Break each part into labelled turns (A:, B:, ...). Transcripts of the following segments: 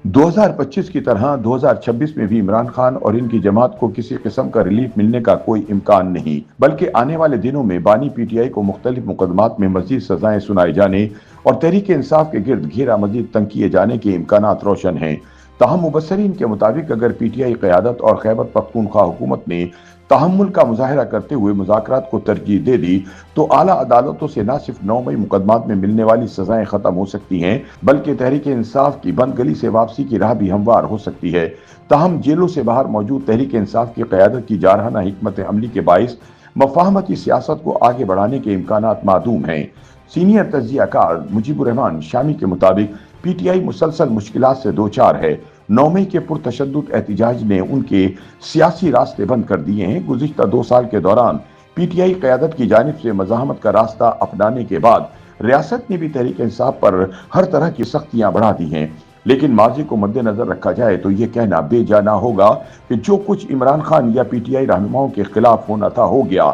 A: 2025 की तरह 2026 में भी इमरान खान और इनकी जमात को किसी किस्म का रिलीफ मिलने का कोई इम्कान नहीं, बल्कि आने वाले दिनों में बानी पीटीआई को मुख्तलिफ मुकदमात में मजीद सजाएं सुनाए जाने और तहरीक इंसाफ के गिर्द घेरा मजीद तंग किए जाने के इम्कानात रोशन हैं। ताहम मुबस्सरीन के मुताबिक अगर पीटीआई क़यादत और खैबर पख्तूनख्वा हुकूमत ने तहम्मुल का मुजाहरा करते हुए मुज़ाकरात को तरजीह दे दी तो आला अदालतों से न सिर्फ 9 मई मुकदमात में मिलने वाली सजाएं खत्म हो सकती हैं, बल्कि तहरीक इंसाफ की बंद गली से वापसी की राह भी हमवार हो सकती है। ताहम जेलों से बाहर मौजूद तहरीक इंसाफ की क़यादत की जारहाना हिकमत अमली के बाइस मफाहमती सियासत को आगे बढ़ाने के इम्कानात मादूम हैं। सीनियर तज्जियाकार मुजीबुर रहमान शामी के मुताबिक पीटीआई मुसलसल मुश्किलात से दो चार है। 9 मई के पुरतशद्दुद एहतिजाज ने उनके सियासी रास्ते बंद कर दिए हैं। गुज़िश्ता 2 साल के दौरान पीटीआई क़यादत की जानिब से मज़ाहमत का रास्ता अपनाने के बाद रियासत ने भी तहरीक इंसाफ पर हर तरह की सख्तियां बढ़ा दी हैं। लेकिन माजी को मद्देनजर रखा जाए तो ये कहना बेजाना होगा कि जो कुछ इमरान खान या पीटीआई रहनुमाओं के खिलाफ होना था हो गया।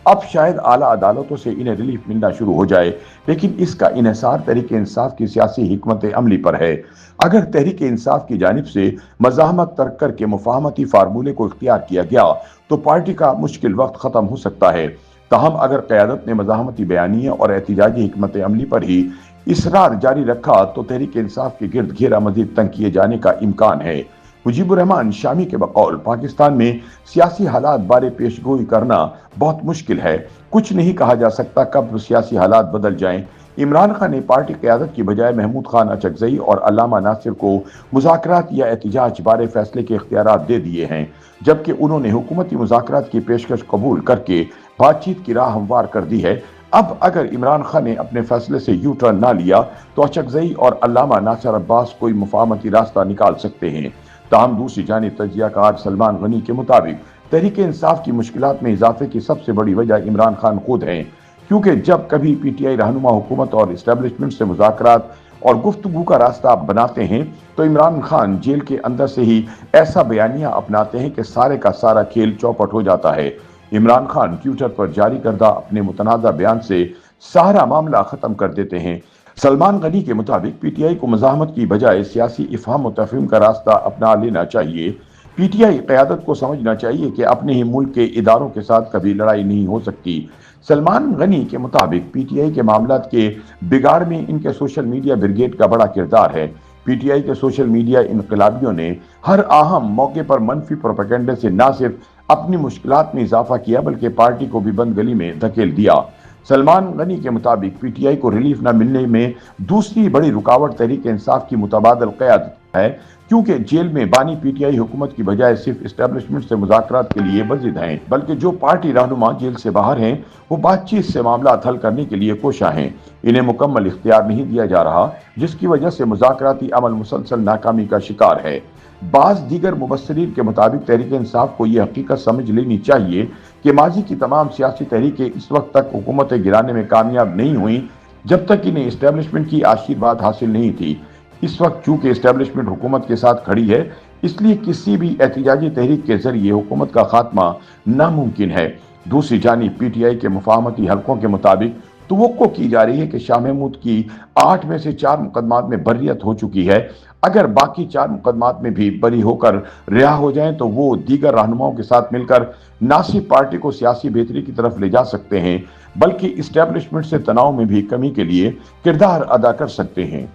A: अब शायद आला अदालतों से इन्हें रिलीफ मिलना शुरू हो जाए, लेकिन इसका इन्हिसार तहरीक इंसाफ की सियासी हिकमत अमली पर है। अगर तहरीक इंसाफ की जानिब से मज़ाहमत तर्क करके मुफाहमती फार्मूले को इख्तियार किया गया तो पार्टी का मुश्किल वक्त ख़त्म हो सकता है। तहम अगर क़यादत ने मज़ाहमती बयानिया और एहतिजाजी हिकमत अमली पर ही इसरार जारी रखा तो तहरीक इंसाफ के गिर्द घेरा मजीद तंग किए जाने का इम्कान है। मुजीबुर रहमान शामी के बकौल पाकिस्तान में सियासी हालात बारे पेशगोई करना बहुत मुश्किल है। कुछ नहीं कहा जा सकता कब सियासी हालात बदल जाएं। इमरान खान ने पार्टी क़यादत की बजाय महमूद खान अचकज़ई और अल्लामा नासिर को मुज़ाकरात या एहतिजाज बारे फैसले के इख्तियारात दे दिए हैं, जबकि उन्होंने हुकूमती मुज़ाकरात की पेशकश कबूल करके बातचीत की राह हमवार कर दी है। अब अगर इमरान खान ने अपने फैसले से यू टर्न ना लिया तो अचकज़ई और अल्लामा नासिर अब्बास कोई मुफाहमती रास्ता निकाल सकते हैं। ताहम दूसरी जानिब तज्जियाकार सलमान गनी के मुताबिक तहरीक इंसाफ की मुश्किलात में इजाफे की सबसे बड़ी वजह इमरान खान खुद हैं, क्योंकि जब कभी पीटीआई रहनुमा हुकूमत और इस्टेब्लिशमेंट से मुज़ाकरात और गुफ्तगू का रास्ता बनाते हैं तो इमरान खान जेल के अंदर से ही ऐसा बयानिया अपनाते हैं कि सारे का सारा खेल चौपट हो जाता है। इमरान खान ट्विटर पर जारी करदा अपने मुतनाज़ा बयान से सारा मामला ख़त्म कर देते हैं। सलमान गनी के मुताबिक पीटीआई को मज़ाहमत की बजाय सियासी इफ़हाम और तफ़हीम का रास्ता अपना लेना चाहिए। पीटीआई क़यादत को समझना चाहिए कि अपने ही मुल्क के इदारों के साथ कभी लड़ाई नहीं हो सकती। सलमान गनी के मुताबिक पीटीआई के मामलात के बिगाड़ में इनके सोशल मीडिया ब्रिगेड का बड़ा किरदार है। पीटीआई के सोशल मीडिया इनकलाबियों ने हर अहम मौके पर मनफी प्रोपेगेंडे से न सिर्फ अपनी मुश्किलात में इजाफा किया बल्कि पार्टी को भी बंद गली में धकेल दिया। सलमान गनी के मुताबिक पीटीआई को रिलीफ न मिलने में दूसरी बड़ी रुकावट तहरीक इंसाफ की मुतबादल क़यादत है, क्योंकि जेल में बानी पीटीआई हुकूमत की बजाय सिर्फ इस्टेब्लिशमेंट से मुज़ाकरात के लिए बजिद हैं, बल्कि जो पार्टी रहनुमा जेल से बाहर हैं वो बातचीत से मामला हल करने के लिए कोशा हैं। इन्हें मुकम्मल इख्तियार नहीं दिया जा रहा, जिसकी वजह से मुज़ाकराती अमल मुसलसल नाकामी का शिकार है। बाज़ दीगर मुबस्सरीन के मुताबिक तहरीक इंसाफ को यह हकीकत समझ लेनी चाहिए कि माजी की तमाम सियासी तहरीकें इस वक्त तक हुकूमत गिराने में कामयाब नहीं हुई जब तक इन्हें इस्टेब्लिशमेंट की आशीर्वाद हासिल नहीं थी। इस वक्त चूंकि इस्टेब्लिशमेंट हुकूमत के साथ खड़ी है, इसलिए किसी भी एहतिजाजी तहरीक के जरिए हुकूमत का खात्मा नामुमकिन है। दूसरी जानिब पीटीआई के मुफाहमती हलकों के मुताबिक तवक्को की जा रही है कि शाह महमूद की 8 में से 4 मुकदमात में बर्रियत हो चुकी है। अगर बाकी 4 मुकदमात में भी बरी होकर रिहा हो जाएं तो वो दीगर रहनुमाओं के साथ मिलकर ना सिर्फ पार्टी को सियासी बेहतरी की तरफ ले जा सकते हैं, बल्कि इस्टेब्लिशमेंट से तनाव में भी कमी के लिए किरदार अदा कर सकते हैं।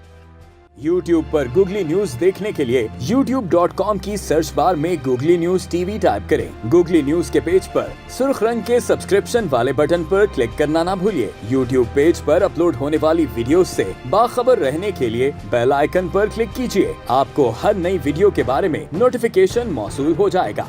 B: YouTube पर गूगली न्यूज देखने के लिए youtube.com की सर्च बार में गूगली न्यूज टीवी टाइप करें। गूगली न्यूज के पेज पर सुर्ख रंग के सब्सक्रिप्शन वाले बटन पर क्लिक करना ना भूलिए। YouTube पेज पर अपलोड होने वाली वीडियोस से बाखबर रहने के लिए बेल आइकन पर क्लिक कीजिए। आपको हर नई वीडियो के बारे में नोटिफिकेशन मौसूल हो जाएगा।